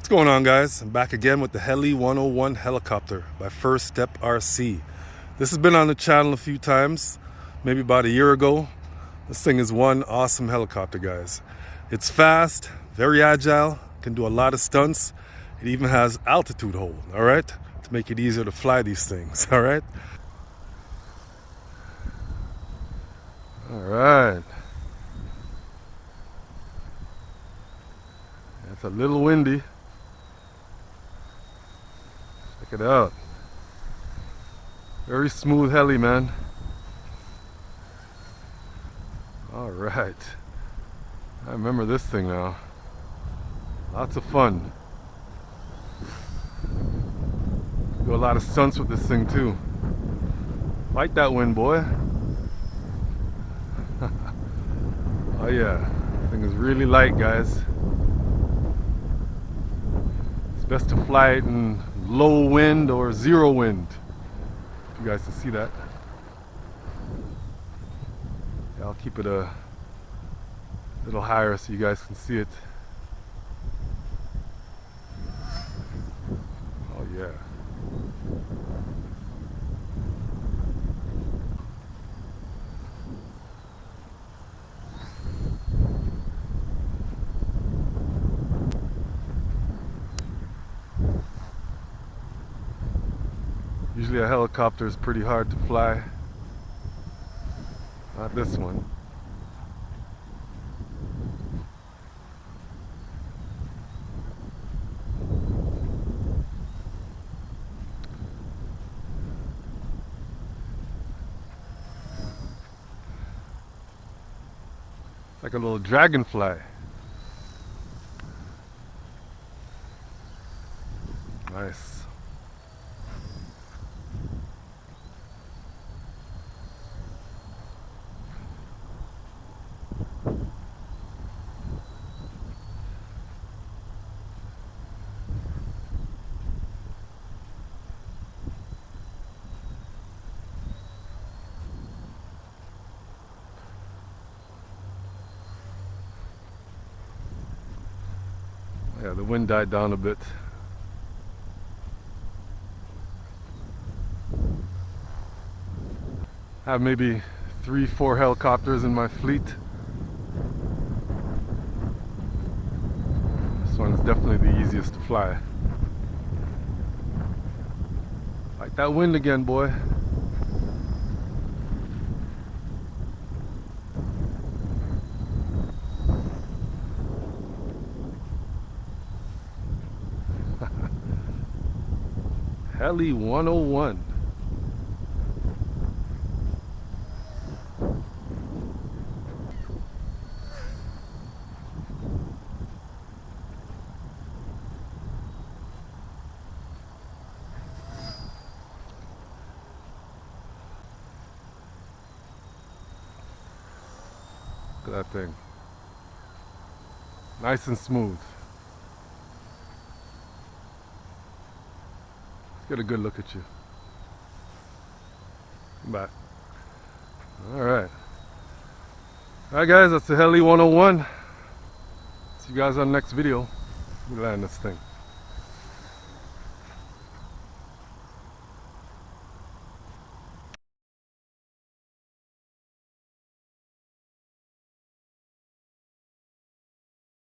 going on, guys? I'm back again with the Heli 101 helicopter by First Step RC. This has been on the channel a few times, maybe about a year ago. This thing is one awesome helicopter, guys. It's fast, very agile, can do a lot of stunts. It even has altitude hold, all right, to make it easier to fly these things, all right? All right. It's a little windy. Check it out. Very smooth heli, man. All right. I remember this thing now. Lots of fun. Do a lot of stunts with this thing too. Fight that wind, boy. Oh yeah, this thing is really light, guys. It's best to fly it in low wind or zero wind. If you guys can see that. Yeah, I'll keep it a little higher so you guys can see it. Oh yeah. Usually a helicopter is pretty hard to fly. Not this one. Like a little dragonfly. Nice. Yeah, the wind died down a bit. I have maybe 3-4 helicopters in my fleet. This one's definitely the easiest to fly. Like that wind again, boy. Heli 101. Look at that thing. Nice and smooth. Get a good look at you. Come back. Alright. Alright guys, that's the Heli 101. See you guys on the next video. We land this thing.